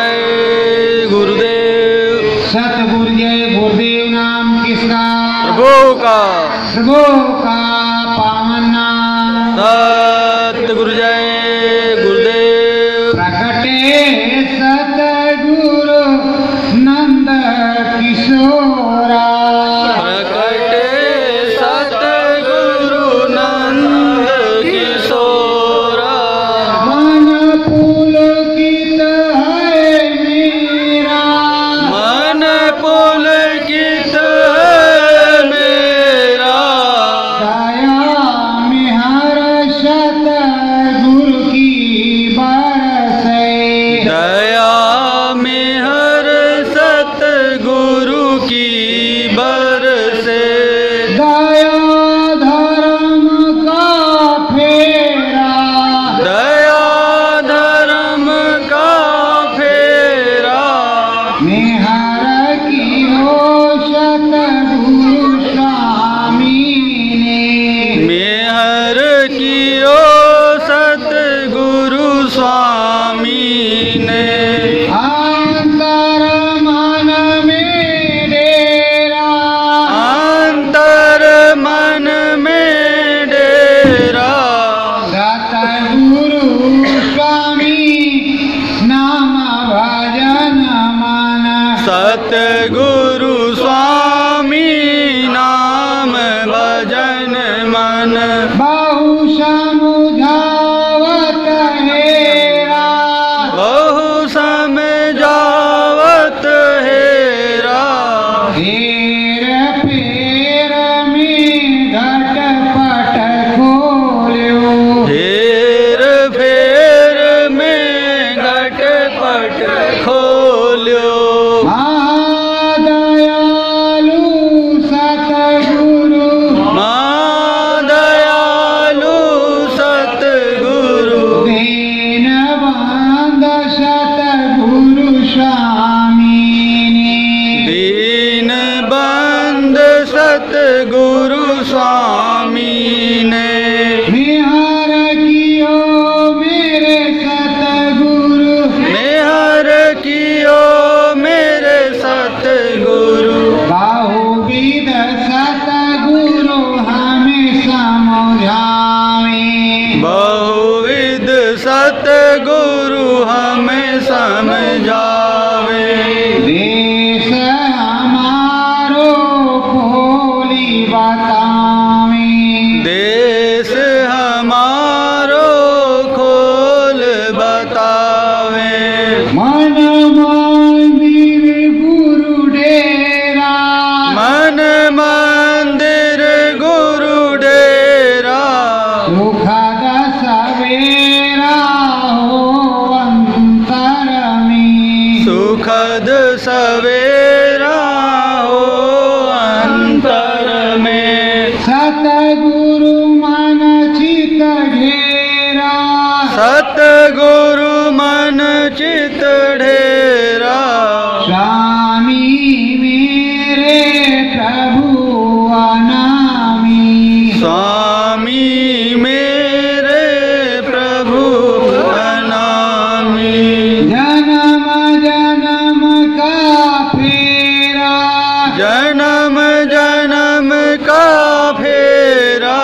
जय गुरुदेव। सतगुरु जय गुरुदेव नाम किसका? प्रभु का। प्रभु का पावन नाम। सतगुरु जय गुरुदेव। प्रकटे सतगुरु नंद किशोरा। प्रकटे सतगुरु नंद किशोरा। मन पुलकित है मेरा। मन पुलकित है मेरा। दया में हर सतगुरु की बरसे। दया में हर सतगुरु की बरसे। दया धर्म का फेरा। दया धर्म का फेरा। निहार की हो सतगुरु स्वामी ने। मेहर कियो सतगुरु स्वामी ने। अंतर मन में डेरा। अंतर मन में डेरा। सतगुरु स्वामी नाम भजन मन। सतगुरु स्वामी नाम भजन मन। बहु समुझावत हेरा। बहु समझावत हेरा। हेर फेर में घटपट खोल्यो। हेर फेर में घटपट खोल्यो। महादयालु सतगुरु। महादयालु सतगुरु। दीनबंध सतगुरु स्वामी ने। दीनबंध सतगुरु स्वामी ने। निहार कियो मेरे सतगुरु। मेहर कियो मेरे सतगुरु। बहुविध सतगुरु हमें समझावे। बहुविध सतगुरु हमें समझावे। देश हमारो खोली बतावे। देश हमारो खोल बतावे। मन मंदिर गुरु डेरा। मन मंदिर गुरु डेरा। सुखद सवेरा हो अंतर में। सुखद सवेरा हो अंतर में। सतगुरु मन चित घेरा। सतगुरु मन चित ढेरा। स्वामी मेरे प्रभु अनामी। स्वामी मेरे प्रभु अनामी। जन्म जन्म का फेरा। जन्म जन्म का फेरा।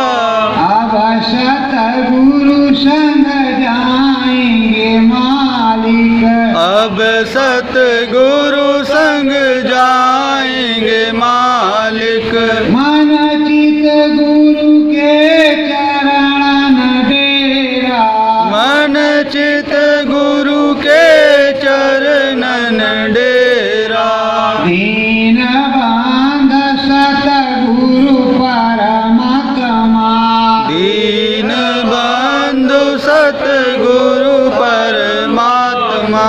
अब सतगुरु संग जाएंगे मालिक। अब सतगुरु संग जाएंगे मालिक। मन चित गुरु के चरणन डेरा। मन चित गुरु के चरणन डेरा। दीनबंध सतगुरु परमात्मा। दीनबंधु सतगुरु परमात्मा।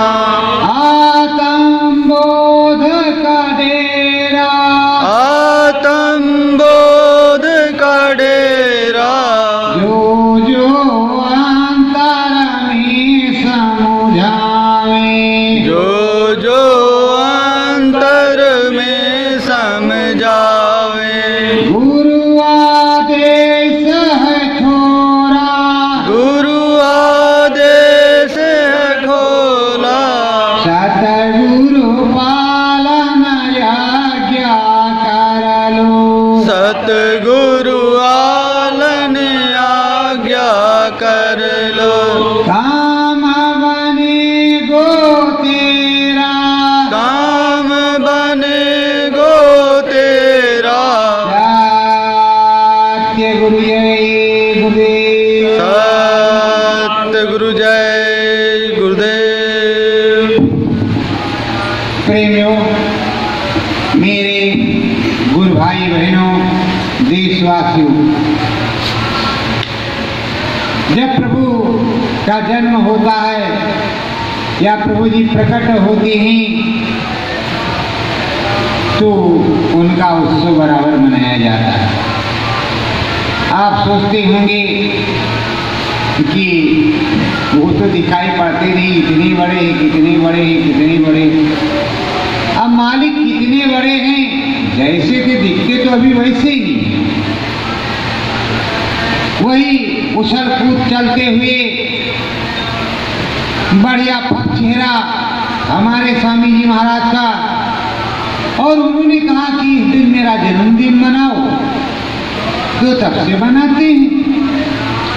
आत्म बोध का डेरा। आत्म बोध का डेरा। जो जो अंतर में समझावे। जो जो अंतर में समझावे। गुरु आदेश है छोरा। गुरु आदेश है खोला। सतगुरु पालन आज्ञा कर लो। सतगुरु आलन आज्ञा कर लो। काम बने गो तेरा, काम बने गो तेरा। सत्य गुरु जय गुरुदेव। सत्य गुरु जय गुरुदेव। प्रेमियों, मेरे गुरु भाई बहनों, देशवासियों, जब प्रभु का जन्म होता है या प्रभु जी प्रकट होते हैं तो उनका उत्सव बराबर मनाया जाता है। आप सोचते होंगे कि वो तो दिखाई पड़ते नहीं, इतने बड़े हैं, कितने बड़े हैं, कितने बड़े हैं। अब मालिक कितने बड़े हैं, जैसे थे दिखते तो अभी वैसे ही नहीं है। वही उछल कूद चलते हुए बढ़िया फट चेहरा हमारे स्वामी जी महाराज का। और उन्होंने कहा कि इस दिन मेरा जन्मदिन मनाओ, तो तब से मनाते हैं।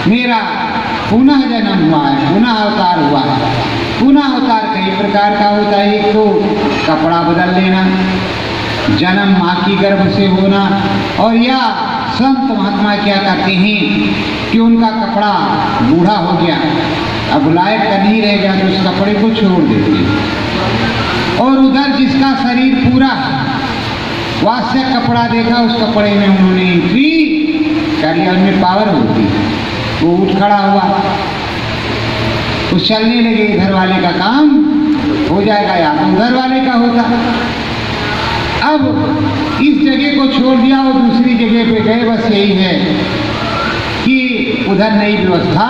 मेरा पुनः जन्म हुआ है, पुनः अवतार हुआ है। पुनः अवतार कई प्रकार का होता है। एक तो कपड़ा बदल लेना, जन्म माँ की गर्भ से होना, और या संत महात्मा क्या करते हैं कि उनका कपड़ा बूढ़ा हो गया, अब लायक का नहीं रह गया, तो उस कपड़े को छोड़ देते हैं। और उधर जिसका शरीर पूरा वास्य कपड़ा देखा, उस कपड़े में उन्होंने एंट्री कर लिया, उनमें पावर होती है। वो उठ खड़ा हुआ, वो चलने लगे, इधर वाले का काम हो जाएगा या तो उधर वाले का होगा। अब इस जगह को छोड़ दिया और दूसरी जगह पे गए। बस यही है कि उधर नई व्यवस्था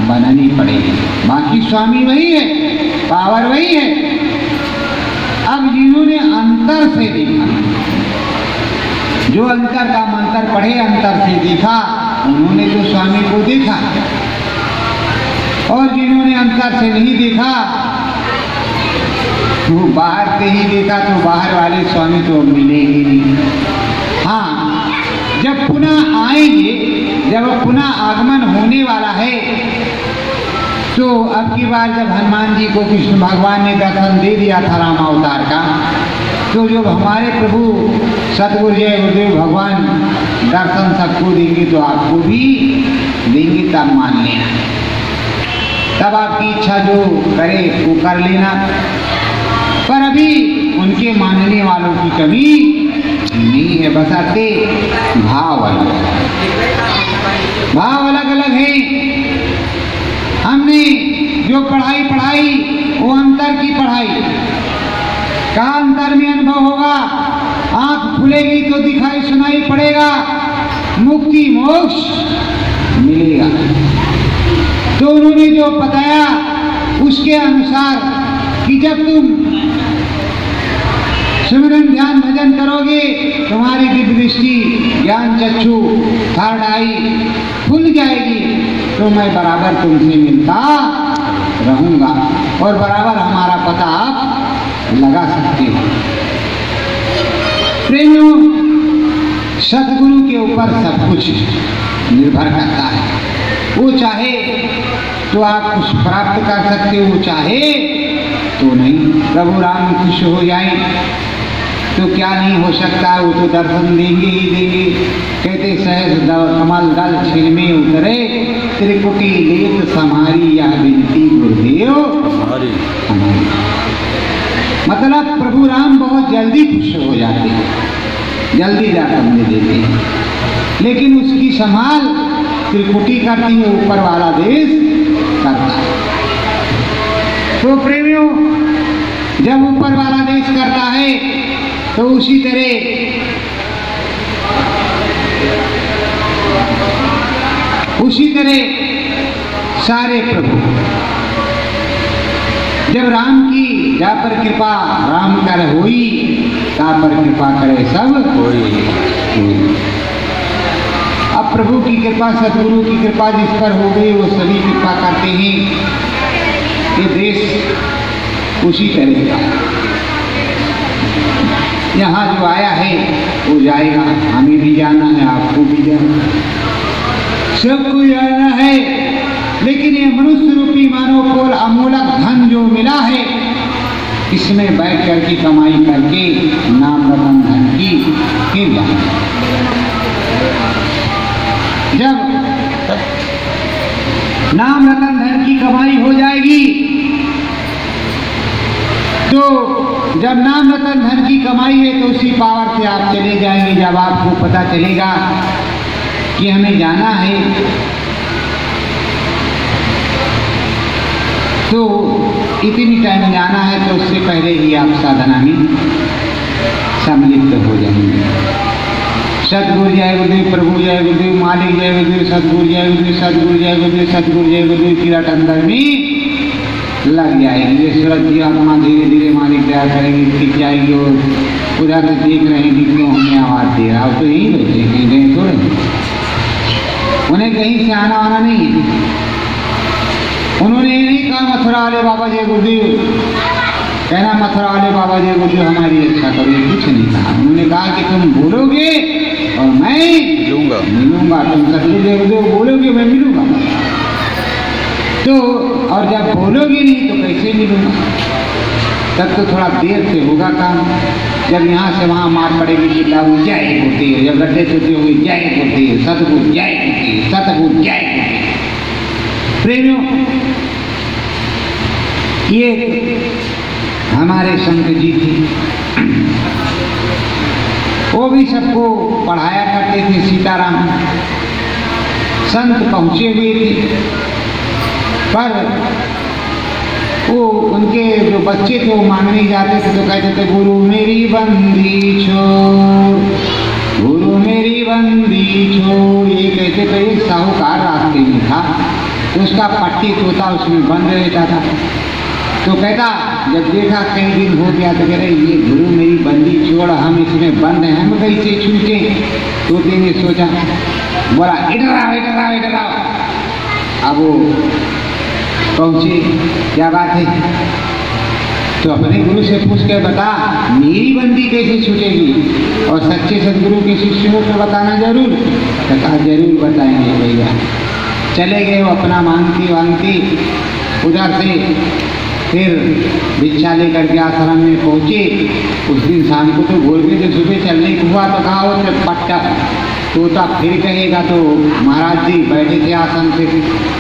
बनानी पड़ेगी। बाकी स्वामी वही है, पावर वही है। अब जिन्होंने अंतर से देखा, जो अंतर का मंत्र पढ़े, अंतर से देखा, उन्होंने तो स्वामी को देखा। और जिन्होंने अंतर से नहीं देखा, वो बाहर से ही देखा, तो बाहर वाले स्वामी तो मिलेंगे नहीं। हाँ, जब पुनः आएंगे, जब पुनः आगमन होने वाला है, तो अब की बार जब हनुमान जी को कृष्ण भगवान ने दर्शन दे दिया था राम अवतार का, तो जब हमारे प्रभु सतगुरु जय गुरुदेव भगवान दर्शन सबको देंगे तो आपको भी देंगे, तब मान लेना। तब आपकी इच्छा जो करे वो कर लेना। पर अभी उनके मानने वालों की कमी नहीं है, बशर्ते भाव अलग अलग है। हमने जो पढ़ाई वो अंतर की पढ़ाई का अंतर में अनुभव होगा। आंख खुलेगी तो दिखाई सुनाई पड़ेगा, मुक्ति मोक्ष मिलेगा। तो उन्होंने जो बताया उसके अनुसार कि जब तुम सिमरन ध्यान भजन करोगे, तुम्हारी दिव्य दृष्टि ज्ञान चक्षु थर्ड आई खुल जाएगी, तो मैं बराबर तुमसे मिलता रहूंगा और बराबर हमारा पता आप लगा सकते हो। प्रेमियों, सतगुरु के ऊपर सब कुछ निर्भर करता है। वो चाहे तो आप कुछ प्राप्त कर सकते हो, चाहे तो नहीं। प्रभु राम खुश हो जाए तो क्या नहीं हो सकता, वो तो दर्शन देंगे ही देंगे। कहते सहज कमल दल छिन में उतरे, त्रिकुटी लेत समारी या विनती गुरुदेव हमारी। मतलब प्रभु राम बहुत जल्दी खुश हो जाते हैं, जल्दी जाकर दे देते हैं, लेकिन उसकी संभाल त्रिकुटी करती है, ऊपर वाला देश करता है। तो प्रेमियों, जब ऊपर वाला देश करता है तो उसी तरह सारे प्रभु, जब राम की जा पर कृपा राम कर होई, ता पर कृपा करे सब होई। अब प्रभु की कृपा, सतगुरु की कृपा जिस पर हो गई वो सभी कृपा करते हैं। ये देश उसी तरह का यहाँ जो आया है वो जाएगा, हमें भी जाना है, आपको भी जाना है, सबको जाना है। लेकिन ये मनुष्य रूपी मानव को अमूलक धन जो मिला है, इसमें बैठ करके कमाई करके नाम रतन धन की फिर जाना। जब नाम रतन धन की कमाई हो जाएगी तो जब नाम रतन धन की कमाई है तो उसी पावर से आप चले जाएंगे। जब आपको पता चलेगा कि हमें जाना है तो इतनी टाइम जाना है, तो उससे पहले ही आप साधना में सम्मिलित हो जाएंगे। सतगुरु जय गुरुदेव, प्रभु जय गुरुदेव, मालिक जय गुरुदेव, सतगुरु जय गुरुदेव, सतगुरु जय गुरुदेव, सतगुरु जय गुरुदेव की रट अंदर में लग जाएगी। ये सूरज की आत्मा धीरे धीरे मालिक दया करेंगे, टिक जाएगी और उधर से देख रहे हैं कि क्यों हमें आवाज़ दे रहा हो, तो यही बैठे कहीं गए थोड़े, उन्हें कहीं से आना आना नहीं है। उन्होंने ये नहीं कहा मथुरा वाले बाबा जय गुरुदेव, कहना मथुरा वाले बाबा जय गुरुदेव हमारी रक्षा करो, कुछ नहीं कहा। उन्होंने कहा कि तुम बोलोगे और मैं मिलूंगा, तुम सतगुरु जय गुरुदेव बोलोगे मैं मिलूंगा। तो और जब बोलोगे नहीं तो कैसे मिलूंगा? तब तो थोड़ा देर से होगा काम। जब यहाँ से वहाँ मार पड़ेगी कि लाऊ जय होती है, जब गड्ढे चुकी होगी जय होती है, सतगुरु जय होती है, सतगुरु जय होती है। प्रेमियों, ये हमारे संत जी थे, वो भी सबको पढ़ाया करते थे। सीताराम संत पहुँचे हुए थे, पर वो उनके जो बच्चे थे वो मांगने जाते थे तो कहते थे गुरु मेरी बंदी छोड़, गुरु मेरी बंदी छोड़। ये कहते थे। एक साहूकार रास्ते में था तो उसका पट्टी तोता उसमें बंद रहता था। तो कहता जब देखा कई दिन हो गया तो कह रहे ये गुरु मेरी बंदी छोड़, हम इसमें बंद हैं, हम कैसे छूटे। तोते ने सोचा, बोला इधर आओ इधर आओ इधर आओ। अब वो पहुँचे, क्या बात है? तो अपने गुरु से पूछ के बता मेरी बंदी कैसे छूटेगी, और सच्चे सदगुरु के शिष्यों को बताना जरूर। तो कहा जरूर बताएंगे भैया। चले गए वो अपना मांगती वांगती, उधर से फिर भिक्षा लेकर के आश्रम में पहुँचे। उस दिन शाम को तो भोर में जब सुबह चलने को हुआ तो कहा वो पट्टा तोता फिर कहेगा। तो महाराज जी बैठे थे आसन से,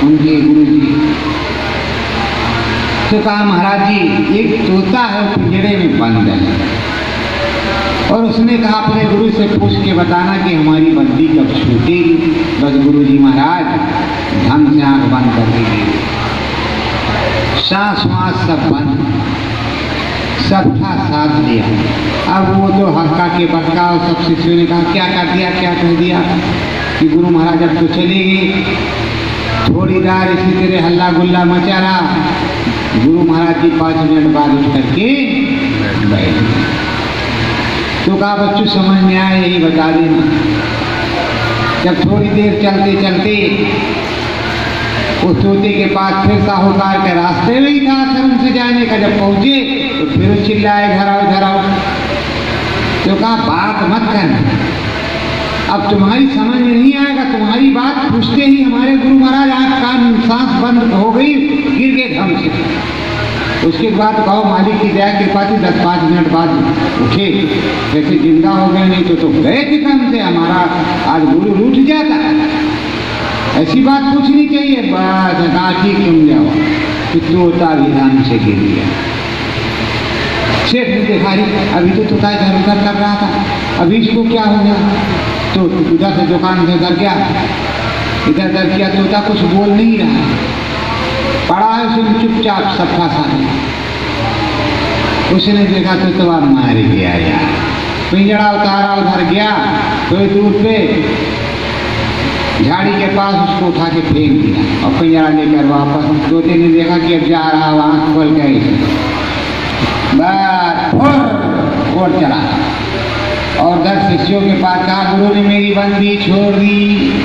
उनके गुरु जी। तो कहा महाराज जी एक तोता है पिंजड़े में बंद है, और उसने कहा अपने गुरु से पूछ के बताना कि हमारी बंदी कब छूटेगी। बस गुरु जी महाराज ढंग से आँख बंद कर दीजिए, सांस वाँस सब बंद, सबका साथ लिया। अब वो तो हल्का के बटका और सब शिष्यों ने कहा क्या कर दिया क्या कह दिया कि गुरु महाराज अब तो चले गए। थोड़ी देर इसी तरह हल्ला गुल्ला मचा रहा। गुरु महाराज जी 5 मिनट बाद उठ करके बैठ गए। तो कहा बच्चों समझ में आया यही बता देना। जब थोड़ी देर चलते चलते उस तोते के पास फिर साहूकार के रास्ते में ही था आश्रम से जाने का। जब पहुँचे तो फिर चिल्लाए घर आओ घर आओ। तो कहा बात मत करना, अब तुम्हारी समझ में नहीं आएगा। तुम्हारी बात पूछते ही हमारे गुरु महाराज आँख कान सांस बंद हो गई, गिर गए धम से। उसके बाद कहो मालिक की दया कृपा थी 10-5 मिनट बाद उठे, जैसे जिंदा हो गए, नहीं तो गए थे कम से। हमारा आज गुरु रूठ जाता। ऐसी बात पूछनी चाहिए। बस कहा ठीक तुम जाओ कि तोता भी धाम से गिर गया। सेठ ने देखा अभी तो तोता इधर उधर कर रहा था, अभी इसको क्या हो गया। तो उधर से दुकान से उधर गया, इधर उधर किया, तोता कुछ बोल नहीं रहा, पड़ा है उसने चुपचाप सबका साथ। उसने देखा तो तोता मार गया यार। पिंजड़ा उतारा, उधर गया, थोड़ी दूर पे झाड़ी के पास उसको उठा के फेंक दिया और पिंजड़ा लेकर वापस। तोते ने देखा कि अब जा रहा, आँख खोल गए, बस और चला। और 10 शिष्यों के पास कहा गुरु ने मेरी बंदी छोड़ दी,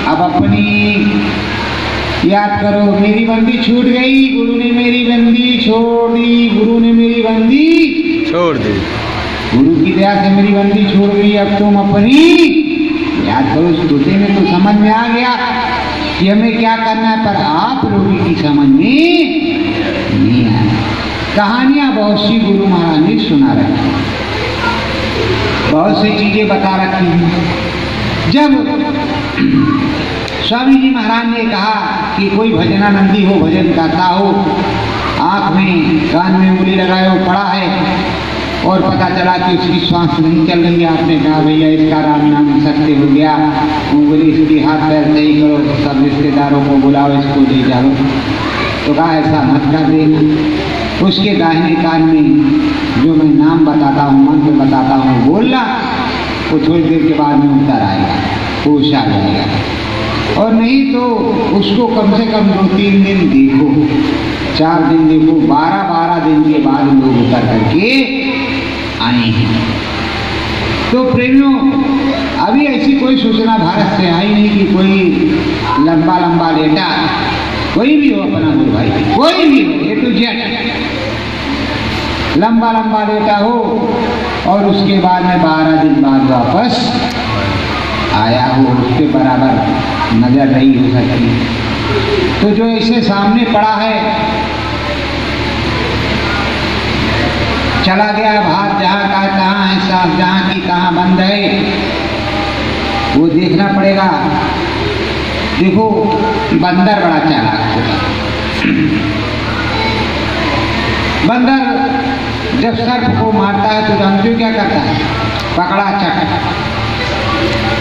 अब अपनी याद करो, मेरी बंदी छूट गई, गुरु ने मेरी बंदी छोड़ दी, गुरु ने मेरी बंदी छोड़ दी। गुरु की दया से मेरी बंदी छोड़ गई। अब तुम अपनी याद करो, उस तोते में तो समझ में आ गया कि हमें क्या करना है, पर आप लोगों की समझ में नहीं आया। कहानियां बहुत सी गुरु महाराज ने सुना रखी, बहुत सी चीजें बता रखी हैं। जब स्वामी जी महाराज ने कहा कि कोई भजनानंदी हो, भजन गाता हो, आंख में कान में उंगली लगाए हो पड़ा है और पता चला कि उसकी श्वास नहीं चल रही है, आपने कहा भैया इसका राम नाम सत्य हो गया, उंगली इसकी हाथ पैर सही करो, सब रिश्तेदारों को बुलाओ, इसको ले जाओ। तो कहा ऐसा मत कर देना। उसके दाहिने कान में जो मैं नाम बताता हूँ, मंत्र बताता हूँ, बोलना, वो थोड़ी देर के बाद में उतर आएगा, होश आ जाएगा। और नहीं तो उसको कम से कम 2-3 दिन देखो, 4 दिन देखो, 12-12 दिन के बाद लोग उतर करके आए हैं। तो प्रेमियों, अभी ऐसी कोई सूचना भारत से आई नहीं कि कोई लंबा लंबा लेटा, कोई भी हो अपना गुरु भाई, कोई भी हो, A to Z लंबा लंबा लेटा हो और उसके बाद में 12 दिन बाद वापस आया हो, उसके बराबर नजर नहीं हो सकती। तो जो इसे सामने पड़ा है, चला गया भाग, जहाँ का कहाँ है, सांप जहाँ की कहाँ बंद है, वो देखना पड़ेगा। देखो, बंदर बड़ा चालाक होता है। बंदर जब सर्प को मारता है तो जानते हो क्या करता है, पकड़ा चट,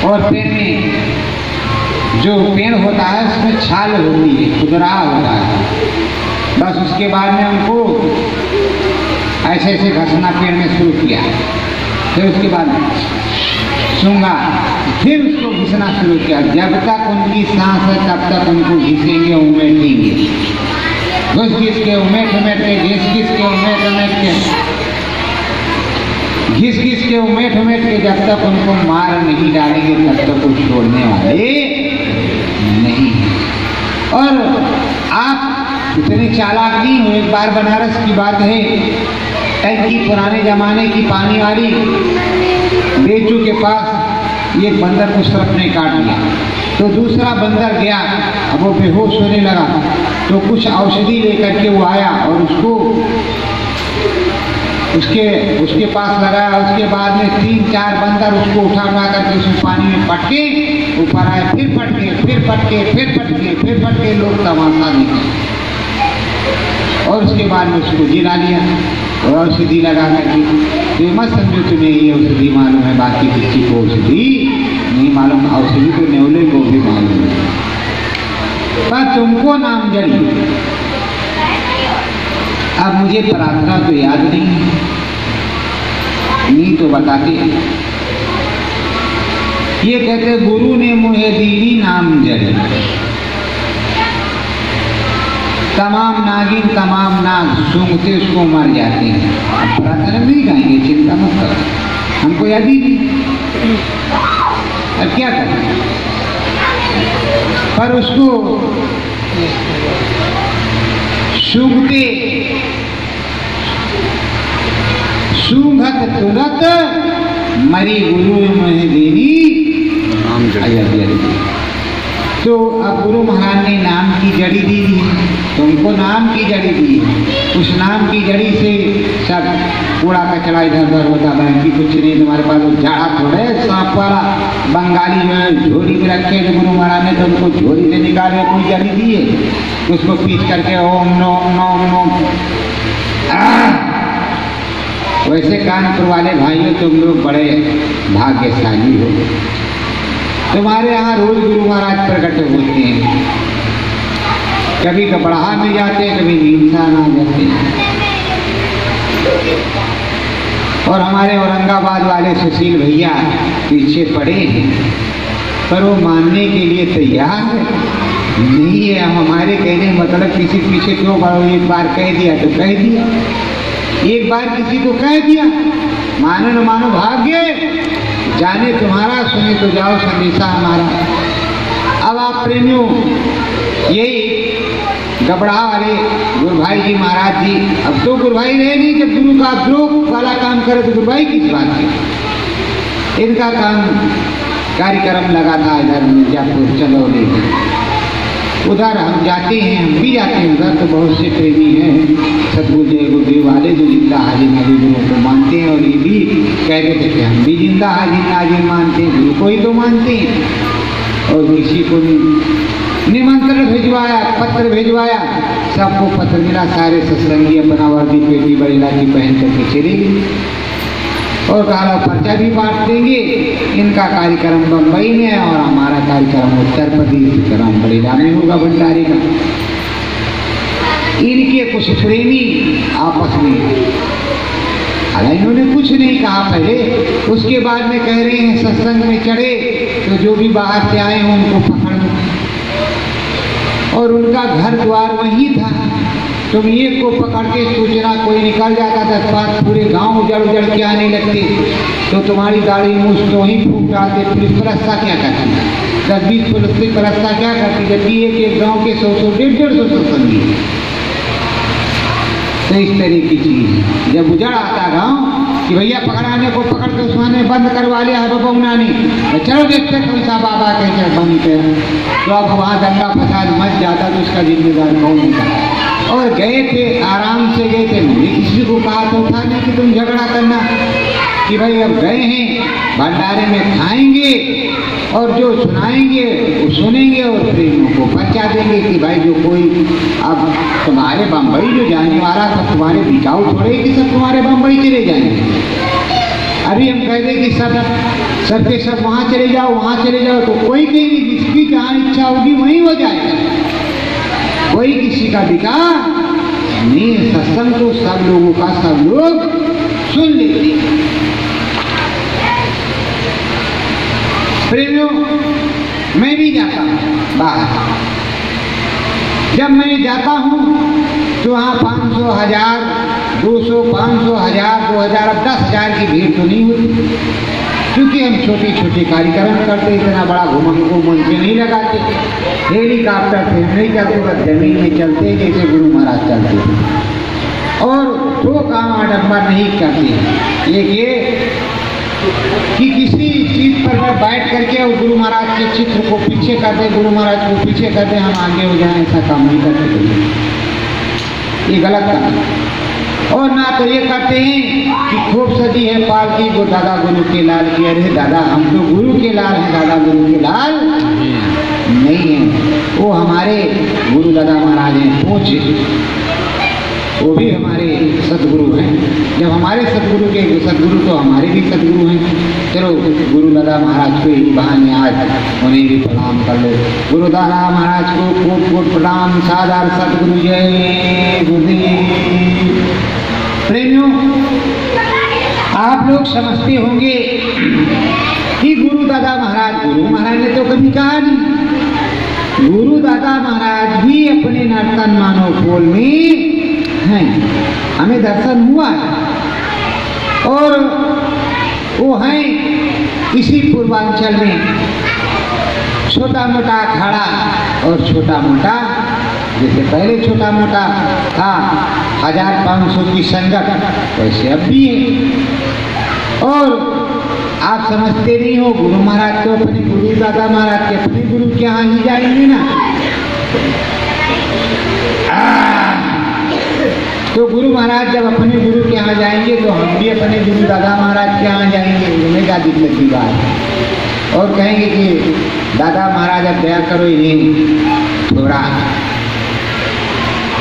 और पेड़ में जो पेड़ होता है उसमें छाल होती है, खुदरा होता है, बस उसके बाद में उनको ऐसे ऐसे घसना पेड़ में शुरू किया, फिर उसके बाद सूंघा, फिर उसको घिसना शुरू किया। जब तक उनकी सांस है तब तक उनको घिसेंगे, उमेटेंगे, घुस घिस के उमेट उमेट के, घिस घिस के उमेट उमेट के, घिस घिस के उमेट उमेट के, जब तक उनको मार नहीं डालेंगे तब तक वो छोड़ने वाले नहीं। और आप इतने चालाक नहीं हो। एक बार बनारस की बात है, टंकी पुराने जमाने की पानी वाली, बेचू के पास एक बंदर को सर्प ने काट लिया, तो दूसरा बंदर गया, अब वो बेहोश होने लगा, तो कुछ औषधि लेकर के वो आया और उसको उसके पास लगाया। उसके बाद में 3-4 बंदर उसको उठा करके उस पानी में पटके ऊपर आए, फिर पटके, फिर पटके, फिर पटके, फिर पटके, लोग तमाशा देखे। और उसके बाद में उसको जिला लिया और औषधि लगा करके। तो मत समझो तुम्हें ये औषधि मालूम है, बाकी किसी को औषधि नहीं मालूम। औषधि तो नेवले को भी मालूम है, पर तुमको नाम जड़ी। अब मुझे प्रार्थना तो याद नहीं तो बताते। ये कहते गुरु ने मुझे दीनी नाम जड़ी, तमाम नागिन तमाम नाग सूंघते उसको मर जाते हैं। अब प्रार्थना नहीं गाएंगे, चिंता मत करो, हमको याद ही नहीं, अब क्या करें। पर उसको सूंघते, सूंघत तुरंत मरी गुरु मुझे देनी नाम जड़ी। तो अब गुरु महाराज ने नाम की जड़ी दी है, तुमको नाम की जड़ी दी है। उस नाम की जड़ी से सब कूड़ा कचरा इधर उधर होता है कि कुछ नहीं, तुम्हारे पास वो झाड़ा थोड़े सांप वाला बंगाली जो है झोली में रखे, जो गुरु महाराज ने तुमको झोली से निकाले कोई जड़ी दी है, उसको पीस करके ओम नोम नोम नोम। वैसे कानपुर वाले भाइयों, तुम लोग बड़े भाग्यशाली हो, तुम्हारे यहाँ रोज गुरु महाराज प्रकट होते हैं। कभी कपड़हा में जाते हैं, कभी नीमसान आ जाते हैं। और हमारे औरंगाबाद वाले सुशील भैया पीछे पड़े हैं, पर वो मानने के लिए तैयार नहीं है। हमारे कहने मतलब किसी पीछे क्यों पड़ो, एक बार कह दिया तो कह दिया, एक बार किसी को कह दिया, मानो न मानो भाग्य, जाने तुम्हारा सुने तो जाओ संदेशा हमारा। अब आप प्रेमियों यही गबड़ा वाले गुरु भाई जी महाराज जी, अब तो गुरु भाई रहे नहीं, जब गुरु का द्रोह वाला काम करे तो गुरु भाई किस बात के। इनका काम कार्यक्रम लगा था इधर मिर्जापुर चंदौली में, उधर हम जाते हैं, हम भी जाते हैं उधर, तो बहुत से प्रेमी हैं सतगुरु जय गुरुदेव वाले जो जिंदा हाजिर नाजिर गुरु को मानते हैं, और ये भी कहते थे कि हम भी जिंदा हाजिर नाजिर मानते हैं, गुरु को ही तो मानते हैं। और किसी को निमंत्रण भिजवाया, पत्र भिजवाया, सबको पत्र मिला, सारे सत्संगी अपना वर्दी पेटी बड़ेला की पहन करके चले गए और कहा पर्चा भी बांट देंगे। इनका कार्यक्रम बम्बई में है और हमारा कार्यक्रम उत्तर प्रदेश राम बड़ेला में होगा भंडारी का। इनके कुछ प्रेमी आपस में, हालांकि इन्होंने कुछ नहीं कहा पहले, उसके बाद में कह रहे हैं सत्संग में चढ़े तो जो भी बाहर से आए हों उनको पकड़ लो, और उनका घर द्वार वहीं था। तुम एक को पकड़ के सूचना कोई निकल जाता था, साथ पूरे गांव उजड़ उजड़ के आने लगते, तो तुम्हारी दाढ़ी मूछ तो ही फूक डालते। पुलिस परस्ता क्या करती, 10-20 पुलिस परस्ता क्या करती, जबकि एक गांव के 100-100, 150 सत्संगी। तो इस तरह की चीज जब उजड़ आता गांव कि भैया पकड़ाने को पकड़ के उसने बंद करवा लिया है बबूना ने, चलो देखते कौन सा बाबा कैसे बंद कर, तो अब वहाँ दंगा फसाद मच जाता तो उसका जिम्मेदार कौन होता। और गए थे, आराम से गए थे, मैंने किसी को कहा तो था नहीं कि तुम झगड़ा करना, कि भाई अब गए हैं भंडारे में खाएंगे और जो सुनाएंगे वो सुनेंगे और प्रेमियों को पर्चा देंगे कि भाई जो कोई अब तुम्हारे बम्बई जो जाने वाला था तुम्हारे बिकाऊ थोड़े कि सब तुम्हारे बम्बई चले जाएंगे। अभी हम कह दें कि सबके सब वहाँ चले जाओ, वहाँ चले जाओ, तो कोई कहेंगे जिसकी जहाँ इच्छा होगी वहीं हो जाएगा, कोई किसी का बिका नहीं। सत्संग तो सब लोगों का सब लोग सुन लेते। प्रेमियों मैं भी जाता हूँ बाहर, जब मैं जाता हूँ तो वहाँ 500, 1000, 200, 500, 1000, 2000, अब 10,000 की भीड़ तो नहीं होती, क्योंकि हम छोटे छोटे कार्यक्रम करते, इतना बड़ा घुमन को मन से नहीं लगाते। हेलीकॉप्टर से नहीं चलते, बस जमीन में चलते जैसे गुरु महाराज चलते हैं, और तो काम आडम्बर नहीं करते। एक ये कि किसी चीज पर बैठ करके और गुरु महाराज के चित्र को पीछे कर दे, गुरु महाराज को पीछे कर दे, हम आगे हो जाएं, ऐसा काम नहीं करते, ये गलत काम। और ना तो ये करते हैं कि खूब सजी है पालकी वो दादा गुरु के लाल की, अरे दादा हम तो गुरु के लाल हैं, दादा गुरु के लाल नहीं है, वो हमारे गुरु दादा महाराज हैं, पूज्य, वो भी हमारे सदगुरु हैं। जब हमारे सदगुरु के सदगुरु तो हमारे भी सदगुरु हैं। चलो गुरु दादा महाराज को ही बहाने आज उन्हें भी प्रणाम कर लो। गुरु दादा महाराज को कोट कोट प्रणाम, सादर सदगुरु जय गुरुदेव। प्रेमियों आप लोग समझते होंगे कि गुरु दादा महाराज, गुरु महाराज ने तो कभी कहा नहीं, गुरु दादा महाराज भी अपने नर्तन मानव खोल में हैं, हमें दर्शन हुआ है, और वो हैं इसी पूर्वांचल में छोटा मोटा अखाड़ा, और छोटा मोटा जैसे पहले छोटा मोटा था 1500 की संगत, वैसे अब भी है। और आप समझते नहीं हो, गुरु महाराज तो अपने गुरु दादा महाराज के अपने गुरु के यहाँ ही जाएंगे ना, तो गुरु महाराज जब अपने गुरु के यहाँ जाएंगे तो हम भी अपने गुरु दादा महाराज के यहाँ जाएंगे, उन्हें क्या दिक्कत की बात है, और कहेंगे कि दादा महाराज अब दया करो, इन्हें थोड़ा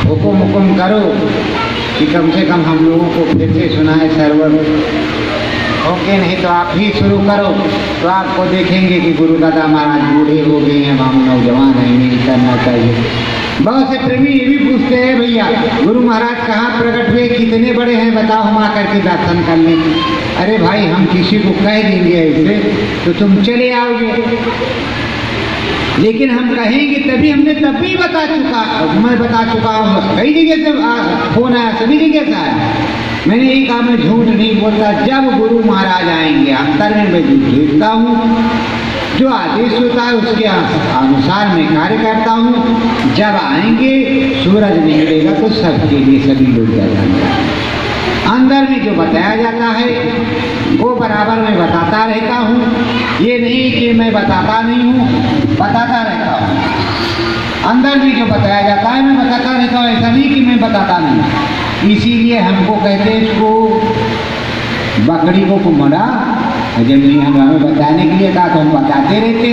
हुकुम करो कि कम से कम हम लोगों को फिर से सुनाए सर्वर, ओके नहीं तो आप ही शुरू करो, तो आपको देखेंगे कि गुरु दादा महाराज बूढ़े हो गए हैं, हम नौजवान हैं, नहीं करना चाहिए। बहुत से प्रेमी ये भी पूछते हैं भैया गुरु महाराज कहाँ प्रकट हुए, कितने बड़े हैं बताओ, हम आकर के दर्शन कर लें। अरे भाई हम किसी को कह देंगे ऐसे तो तुम चले आओगे, लेकिन हम कहेंगे तभी, हमने तब भी बता चुका, मैं बता चुका हूँ, कई जगह से फोन आया, सभी जगह से आया, मैंने यही कहा मैं झूठ नहीं बोलता। जब गुरु महाराज आएंगे अंतर में मैं देखता हूँ, जो आदेश होता है उसके अनुसार मैं कार्य करता हूँ। जब आएंगे सूरज निकलेगा तो सबके लिए सभी लोग जाएंगे। अंदर में जो बताया जाता है वो बराबर मैं बताता रहता हूँ। ये नहीं कि मैं बताता नहीं हूँ, बताता रहता हूँ। अंदर में जो बताया जाता है मैं बताता रहता हूँ, ऐसा नहीं कि मैं बताता नहीं। इसीलिए हमको कहते हैं इसको बकरी को कुम्हड़ा, जब नहीं हमें बताने के लिए कहा तो हम बताते रहते।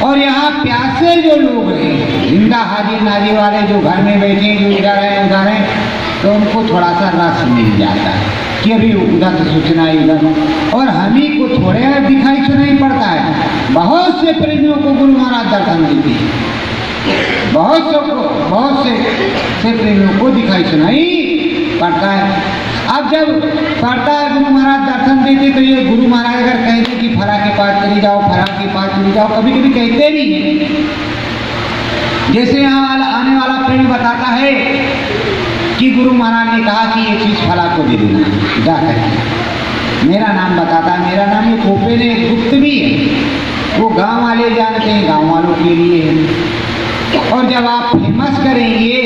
और यहाँ प्यासे जो लोग हैं, जिंदा हाजी नाजी वाले जो घर में बैठे जो इधर है उधर है, तो उनको थोड़ा सा रस मिल जाता है कि अभी उधर से सूचना इधर, और हमी को थोड़े दिखाई सुनाई पड़ता है। बहुत से प्रेमियों को गुरु महाराज दर्शन देते हैं, बहुत से प्रेमियों को दिखाई सुनाई पड़ता है। अब जब पड़ता है गुरु महाराज दर्शन देते तो ये गुरु महाराज अगर कहते कि फला के पास चले जाओ, फला के पास चले जाओ, कभी कभी कहते नहीं है। जैसे यहाँ आने वाला प्रेमी बताता है कि गुरु महाराज ने कहा कि ये चीज़ फला को दे देना, जा करके मेरा नाम बताता है। मेरा नाम ये खोपे ने गुप्त भी है, वो गांव वाले जानते हैं, गांव वालों के लिए है। और जब आप फेमस करेंगे,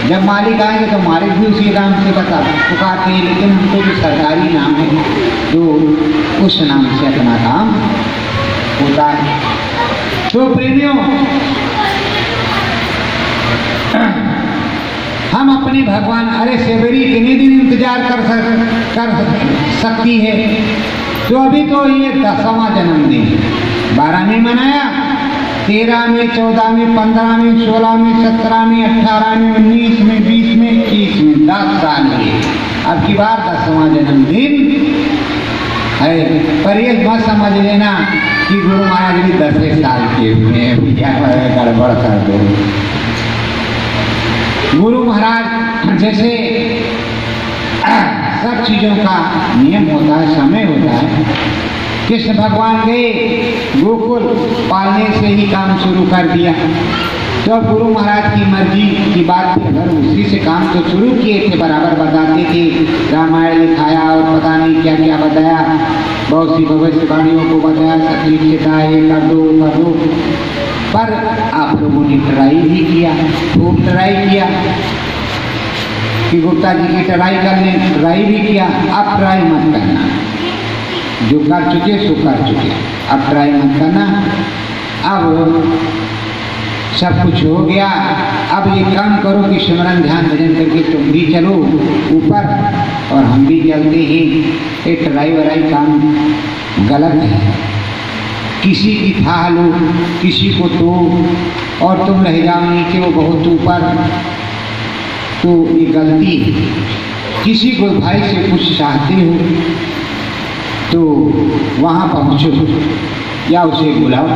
जब मालिक आएंगे तो मालिक भी उसी नाम से पुकारते हैं, लेकिन हमको जो सरकारी नाम है तो उस नाम से अपना काम होता है। तो प्रेमियों, हम अपने भगवान, अरे सेवरी कितने दिन इंतजार कर सकती है। तो अभी तो ये 10वां जन्मदिन, 12 में मनाया, 13 में, 14 में, 15 में, 16 में, 17 में, 18 में, 19 में, 20 में, 21 में, 10 साल में। अब की बार 10वां जन्मदिन है। पर ये मत समझ लेना कि गुरु महाराज भी 10 साल के हुए हैं, क्या गड़बड़ कर दो। गुरु महाराज जैसे सब चीज़ों का नियम होता है, समय होता है। कृष्ण भगवान गए गोकुल, पालने से ही काम शुरू कर दिया। तो अब गुरु महाराज की मर्जी की बात थी, अगर उसी से काम तो शुरू किए थे, बराबर बताते थे, रामायण लिखाया और पता नहीं क्या क्या बताया, बहुत सी भविष्यवाणियों को बताया, तकलीफ से कहा ये कर दो। पर आप लोगों ने ट्राई भी किया, खूब ट्राई किया कि गुप्ता जी की ट्राई भी किया। अब ट्राई मत करना, जो कर चुके सो कर चुके, अब ट्राई मत करना। अब सब कुछ हो गया, अब ये काम करो कि सिमरन ध्यान भजन करके तुम भी चलो ऊपर और हम भी चलते हैं। ये ट्राई वराई काम गलत है। किसी की था लो, किसी को तो, और तुम रह जाओ नीचे वो बहुत ऊपर, तो ये गलती है। किसी को भाई से कुछ चाहते हो तो वहाँ पहुँचो या उसे बुलाओ,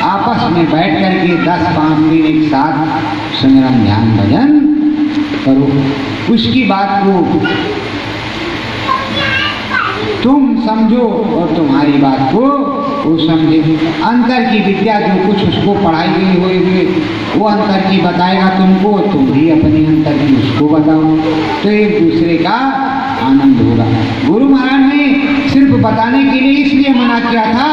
आपस में बैठ करके 10-5 दिन एक साथ सिमरन ध्यान भजन करो। उसकी बात को तुम समझो और तुम्हारी बात को वो समझे। अंतर की विद्या जो कुछ उसको पढ़ाई गई होगी वो अंतर की बताएगा तुमको, तुम भी अपने अंतर की उसको बताओ, तो एक दूसरे का आनंद होगा। गुरु महाराज ने सिर्फ बताने के लिए इसलिए मना किया था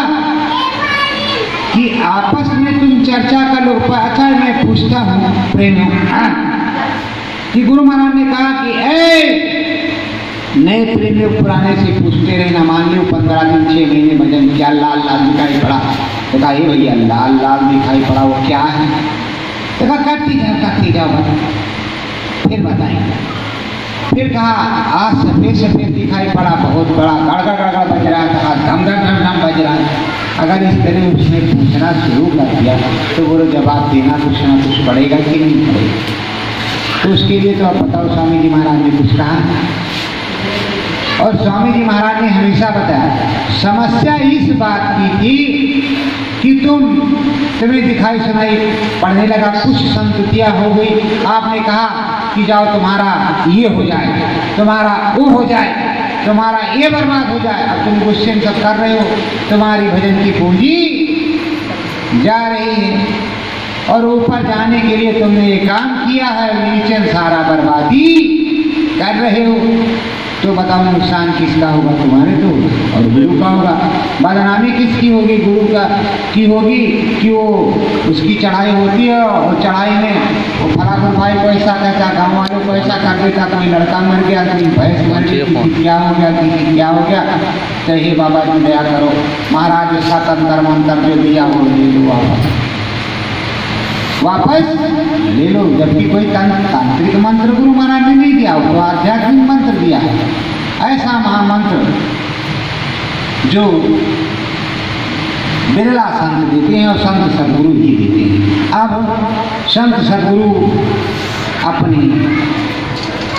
कि आपस में तुम चर्चा कर लो। अच्छा, मैं पूछता हूँ प्रेमियों कि गुरु महाराज ने कहा कि नए प्रेमियों पुराने से पूछते रहे ना, मान लो 15 दिन 6 महीने भजन क्या लाल लाल दिखाई पड़ा, तो कहा ये भैया लाल लाल दिखाई पड़ा वो क्या है, तो कहा करती जाओ फिर बताएंगे। फिर कहा आज सफेद सफेद दिखाई पड़ा, बहुत बड़ा गड़गड़ गड़गड़ बज रहा था, धम धम धम धम बज रहा है। अगर इस तरह उसने पूछना शुरू कर दिया तो वो जवाब देना कुछ ना कुछ पड़ेगा कि नहीं पड़ेगा। तो उसके लिए तो आप बताओ, स्वामी जी महाराज ने कुछ कहा, और स्वामी जी महाराज ने हमेशा बताया। समस्या इस बात की थी कि तुम्हें दिखाई सुनाई पड़ने लगा, कुछ संतुतियाँ हो गई, आपने कहा कि जाओ तुम्हारा ये हो जाए, तुम्हारा वो हो जाए, तुम्हारा ये बर्बाद हो जाए। अब तुम गुस्से में सब कर रहे हो, तुम्हारी भजन की पूंजी जा रही है और ऊपर जाने के लिए तुमने ये काम किया है, नीचे सारा बर्बादी कर रहे हो। तो बताओ नुकसान किसका होगा? तुम्हारे तो और गुरु का होगा। बदनामी किसकी होगी? गुरु का की होगी कि वो उसकी चढ़ाई होती है और चढ़ाई में वो फलाफल भाई को ऐसा कहता, गाँव वालों को ऐसा कर देता, कोई लड़का मर गया, कोई भैंस मर गई, किसी क्या हो गया, किसी क्या हो गया। तो हे बाबा जी दया करो, महाराज उसका तंत्र मंत्र जो दिया वो ले लो, वापस ले लो। जबकि कोई तांत्रिक मंत्र गुरु महाराज ने नहीं दिया, वो आध्यात्मिक मंत्र दिया है। ऐसा महामंत्र जो बिरला संत देते हैं और संत सदगुरु ही देते हैं। अब संत सदगुरु अपने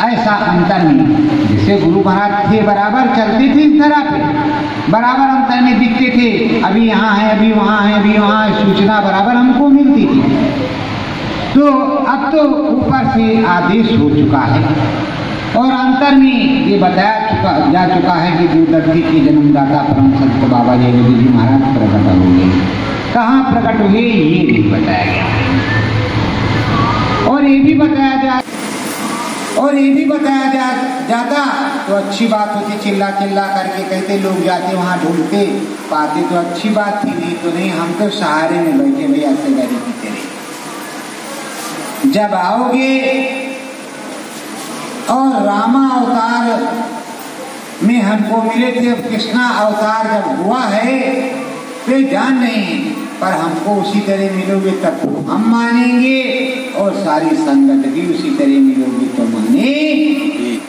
ऐसा अंतर में, जिससे गुरु महाराज थे बराबर चलते थे इस तरह पे, बराबर अंतर में दिखते थे, अभी यहाँ है, अभी वहाँ है, अभी वहाँ है, सूचना बराबर हमको मिलती थी। तो अब तो ऊपर से आदेश हो चुका है और अंतर में ये बताया जा चुका है कि दूरदर्शी के जन्मदाता परम संत बाबा जयदेव जी महाराज प्रकट हो गए। कहाँ प्रकट हुए ये भी बताया गया और ये भी बताया जाता तो अच्छी बात होती। चिल्ला चिल्ला करके कहते, लोग जाते वहाँ ढूंढते पाते तो अच्छी बात थी, नहीं तो नहीं। हम तो सहारे में बैठे भैया से गरीबी तेरे। जब आओगे और रामा अवतार में हमको मिले थे, अब कृष्णा अवतार जब हुआ है तो जान नहीं, पर हमको उसी तरह मिलोगे तब तो हम मानेंगे और सारी संगत भी उसी तरह मिलोगे तो मानेगी।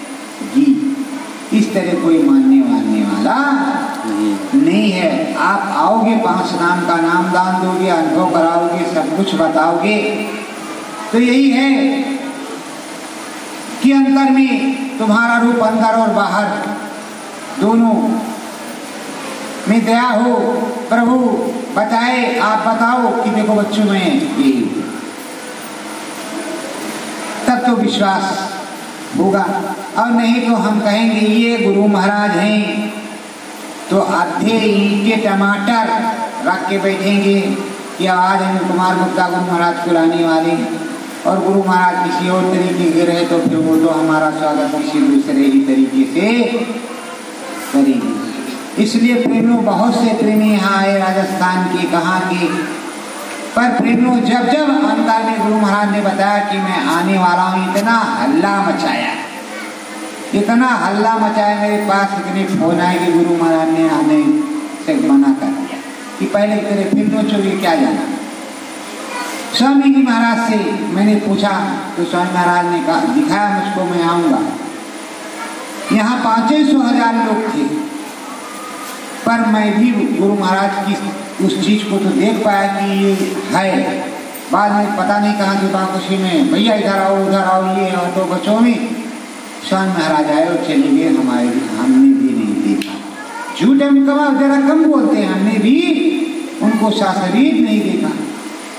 इस तरह कोई मानने वाला नहीं है। आप आओगे, 5 नाम का नाम दान दोगे, अनुभव कराओगे, सब कुछ बताओगे, तो यही है कि अंतर में तुम्हारा रूप अंदर और बाहर दोनों में दया हो। प्रभु बताए, आप बताओ कि देखो बच्चों में यही, तब तो विश्वास होगा। और नहीं तो हम कहेंगे ये गुरु महाराज हैं तो आधे ईंटे टमाटर रख के बैठेंगे कि आज हम कुमार गुप्ता गुरु महाराज को लाने वाले, और गुरु महाराज किसी और तरीके के रहे तो फिर वो तो हमारा स्वागत किसी दूसरे ही तरीके से करेंगे। इसलिए प्रेमियों, बहुत से प्रेमी यहाँ आए राजस्थान के, कहाँ के, पर प्रेमियों जब जब अंदर में गुरु महाराज ने बताया कि मैं आने वाला हूँ, इतना हल्ला मचाया, मेरे पास इतने फोन आए कि गुरु महाराज ने आने से मना कर दिया कि पहले तेरे फिर चोरी क्या जाना। स्वामी जी महाराज से मैंने पूछा तो स्वामी महाराज ने कहा, दिखाया मुझको, मैं आऊंगा। यहाँ 500,000 लोग थे, पर मैं भी गुरु महाराज की उस चीज को तो देख पाया कि ये है। बाद में पता नहीं कहाँ दीपाकुशी में, भैया इधर आओ उधर आओ, ये ऑटो बच्चों में स्वामी महाराज आए और चले गए। हमने भी नहीं देखा। झूठ हम जरा कम बोलते हैं, हमने भी उनको शास्त्रीय नहीं देखा।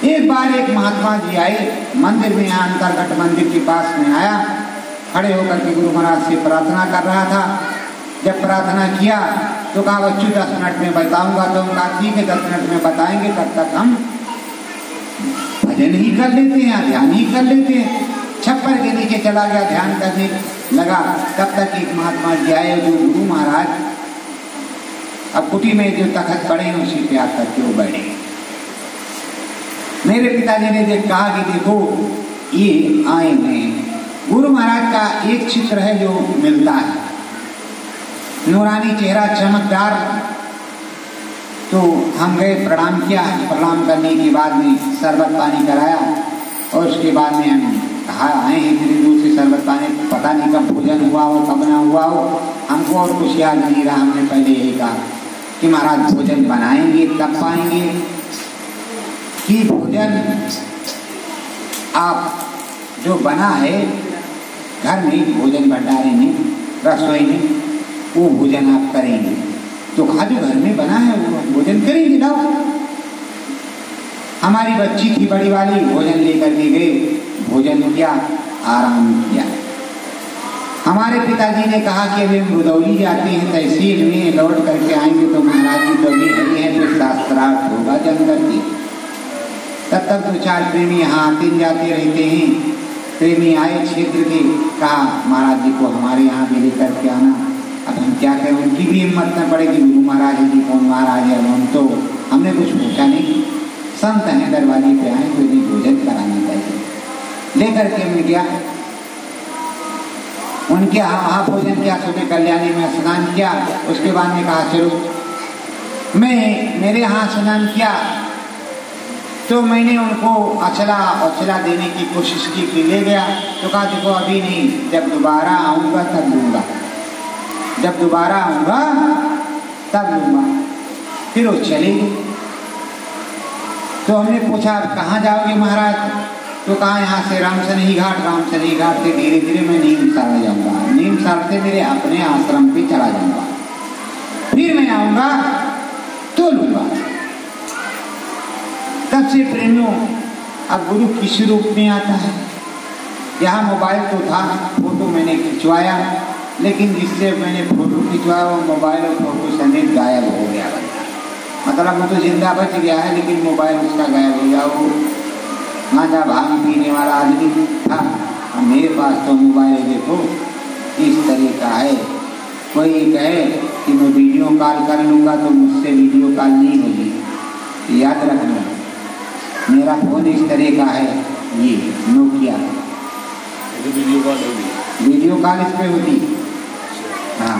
एक बार एक महात्मा जी आए मंदिर में, यहाँ अंतरघट मंदिर के पास में आया, खड़े होकर के गुरु महाराज से प्रार्थना कर रहा था। जब प्रार्थना किया तो कहा बच्चों 10 मिनट में बताऊंगा। तो उनका ठीक है 10 मिनट में बताएंगे, तब तक हम भजन ही कर लेते हैं, ध्यान ही कर लेते हैं। छप्पर के नीचे चला गया, ध्यान करने लगा। तब तक एक महात्मा जी आए जो गुरु महाराज अब कुटी में जो तखत पड़े हैं उसी पे आकर के वो बैठे। मेरे पिताजी ने कहा कि देखो ये आए में गुरु महाराज का एक चित्र है जो मिलता है, नूरानी चेहरा चमकदार। तो हम गए, प्रणाम किया। प्रणाम करने के बाद में शरबत पानी कराया और उसके बाद में हम कहा आए हैं इतनी दूर से शरबत पानी, पता नहीं कब भोजन हुआ हो कब ना हुआ हो, हमको और कुछ याद नहीं रहा। हमने पहले यही कहा कि महाराज भोजन बनाएंगे तब पाएंगे, कि भोजन आप जो बना है घर में, भोजन भंडारे में, रसोई में, वो भोजन आप करेंगे। तो कहा जो घर में बना है वो भोजन करेंगे। लाओ, हमारी बच्ची थी बड़ी वाली, भोजन लेकर के गए, भोजन किया, आराम किया। हमारे पिताजी ने कहा कि अभी हम रुदौली जाते हैं, तहसील में लौट करके आएंगे तो महाराज जी दौली हरी है, तो शास्त्रार्थ होगा जंगल की। तब तक 2-4 प्रेमी यहाँ आते जाते रहते हैं। प्रेमी आए क्षेत्र के, कहा महाराज जी को हमारे यहाँ भी लेकर के आना। अब हम क्या करें, उनकी भी हिम्मत न पड़ेगी, गुरु महाराज जी कौन महाराज है, हम तो हमने कुछ पूछा नहीं, संत हैं दरवाजे पे आए तो इन्हें भोजन कराना चाहिए। लेकर के हमने गया उनके यहाँ भोजन किया, सुबह कल्याणी में स्नान किया। उसके बाद में कहा चलो मेरे यहाँ स्नान किया तो मैंने उनको अचला देने की कोशिश की कि ले गया। तो कहा देखो अभी नहीं, जब दोबारा आऊँगा तब लूँगा, जब दोबारा आऊँगा तब लूँगा। फिर वो चले गए। तो हमने पूछा कहाँ जाओगे महाराज? तो कहा यहाँ से रामसनेही घाट से धीरे धीरे मैं नीमसार जाऊँगा, नीमसार से मेरे अपने आश्रम पे चला जाऊँगा, फिर मैं आऊँगा तो लूँगा। तब से प्रेमियों अब गुरु किस रूप में आता है। यहाँ मोबाइल तो था, फोटो मैंने खिंचवाया, लेकिन जिससे मैंने फोटो खिंचवाया वो मोबाइल और फोटो समेत गायब हो गया। मतलब वो तो जिंदा बच गया है लेकिन मोबाइल उसका गायब हो गया। वो गांजा भांग पीने वाला आदमी था, मेरे पास तो मोबाइल देखो इस तरह का है। कोई कहे कि मैं वीडियो कॉल कर लूँगा तो मुझसे वीडियो कॉल नहीं होगी, याद रखना मेरा फोन इस तरह का है, ये नोकिया। वीडियो कॉल इस पर होती, हाँ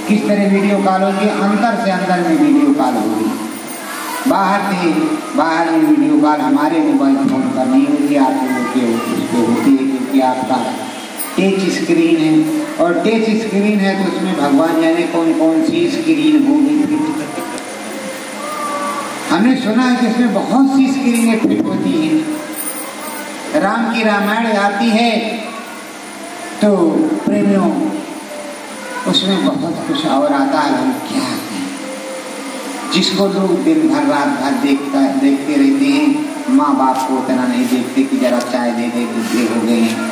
किस तरह वीडियो कॉल होगी, अंदर से अंदर में वीडियो कॉल होगी, बाहर में वीडियो कॉल हमारे मोबाइल फोन पर नहीं होती, आप लोगों के उस पर होती है, क्योंकि आपका टच स्क्रीन है। और टच स्क्रीन है तो उसमें भगवान जाने कौन कौन सी स्क्रीन होगी। हमने सुना है कि उसमें बहुत सी स्क्रीनें फिट होती हैं। राम की रामायण आती है तो प्रेमियों उसमें बहुत कुछ और आता है। हम क्या है जिसको लोग दिन भर रात भर देखते रहते हैं, माँ बाप को उतना नहीं देखते कि जरा चाय दे दे, बुढ़े हो गए हैं,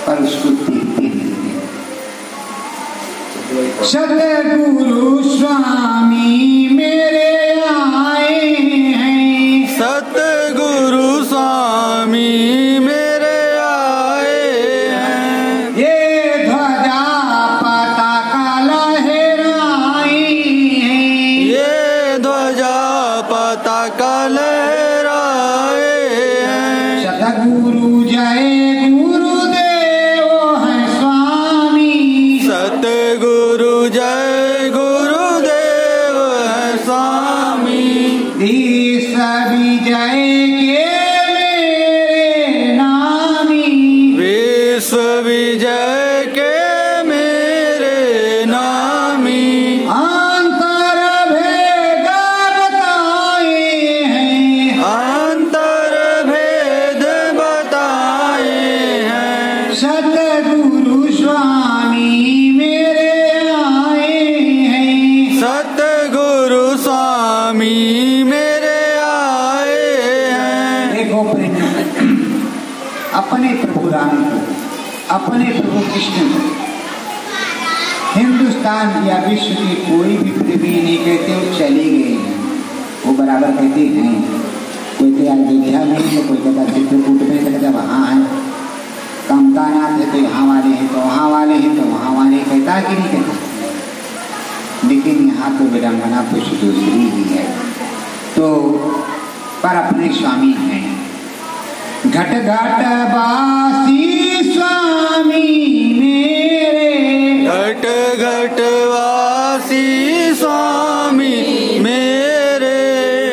पर उसको देखते नहीं। सतगुरु स्वामी मेरे आए हैं, सतगुरु स्वामी मेरे आए हैं, ये ध्वजा पताका लहराई है, ये ध्वजा पताका लहराए हैं। सतगुरु जय गुरुदेव है स्वामी, सतगुरु जय गुरुदेव है स्वामी, विश्व विजय के मेरे नामी, विश्व विजय के मेरे नामी, अंतर भेद बताए हैं, अंतर भेद बताए हैं। सतगुरु स्वामी मेरे आए हैं, सतगुरु स्वामी मेरे आए हैं। देखो प्रेम अपने प्रभु राम को, अपने प्रभु कृष्ण को हिंदुस्तान या विश्व के कोई भी प्रेमी नहीं कहते वो चले गए हैं, वो बराबर कहते हैं। कोई तो अयोध्या में तो कोई कहता चित्रकूट में, तो कहता वहाँ है, कामतानाथ है तो यहाँ वाले हैं, तो वहाँ वाले हैं तो वहाँ वाले, कहता है कि नहीं कहता। लेकिन यहाँ तो विडंबना कुछ दूसरी ही है। तो पर अपने स्वामी हैं, घट घट वासी स्वामी मेरे, घट घट वासी स्वामी मेरे,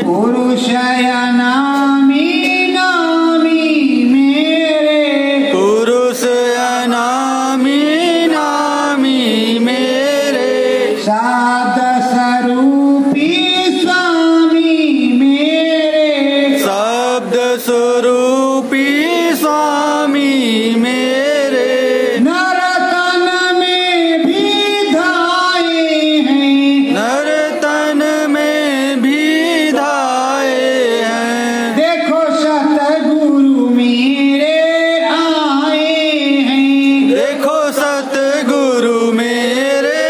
पुरुष अनामी नामी मेरे, पुरुष अनामी नामी मेरे, शब्द स्वरूपी स्वामी मेरे, शब्द स्वरूपी स्वामी मेरे, नरतन में भी धाये हैं, नर्तन में भी धाए हैं। देखो सतगुरु मेरे आए हैं, देखो सतगुरु मेरे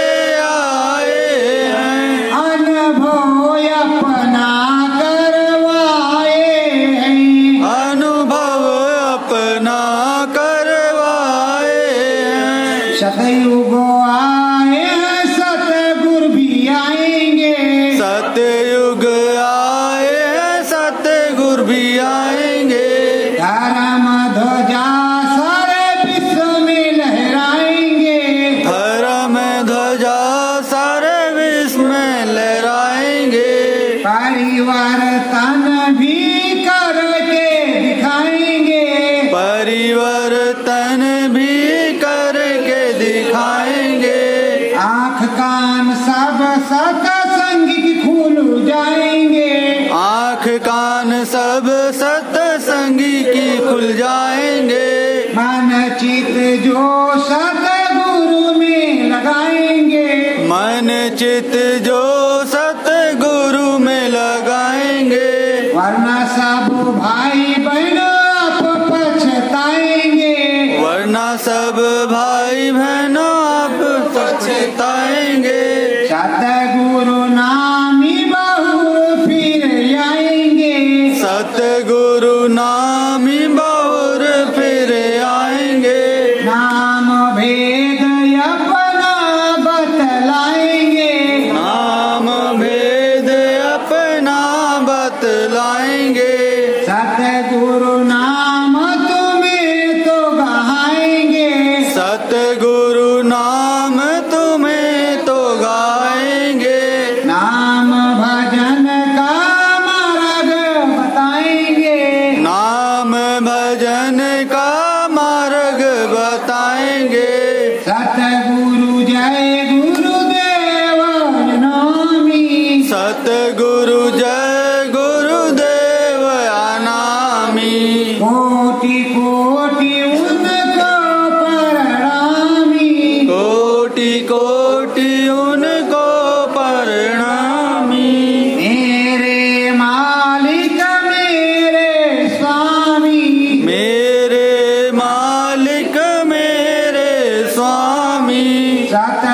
आए परिवर्तन भी करके दिखाएंगे, परिवर्तन भी करके दिखाएंगे। आँख कान सब सत्संगी की खुल जाएंगे, आँख कान सब सत्संगी की खुल जाएंगे। मन चित जो सतगुरु में लगाएंगे, मन चित जो सतगुरु में लगाएंगे। वरना सब भाई बहन आप पछताएंगे, वरना सब भाई बहनों आप पछताएंगे। सतगुरु नामी बहुर फिर आएंगे, सतगुरु नामी बहुर फिर आएंगे। नाम भेद अपना बतलाएंगे, नाम भेद अपना बतलाएंगे। सतगुरु नाम तुम्हें तो गाएंगे, सतगुरु नाम तुम्हें तो गाएंगे। नाम भजन का मार्ग बताएंगे, नाम भजन का मार्ग बताएंगे। सतगुरु जय गुरुदेव नामी, सतगुरु जय गुरुदेव अनामी। कोटि कोटि उनको प्रणामी, कोटि कोटि उनको प्रणामी। मेरे मालिक मेरे स्वामी, मेरे मालिक मेरे स्वामी। सत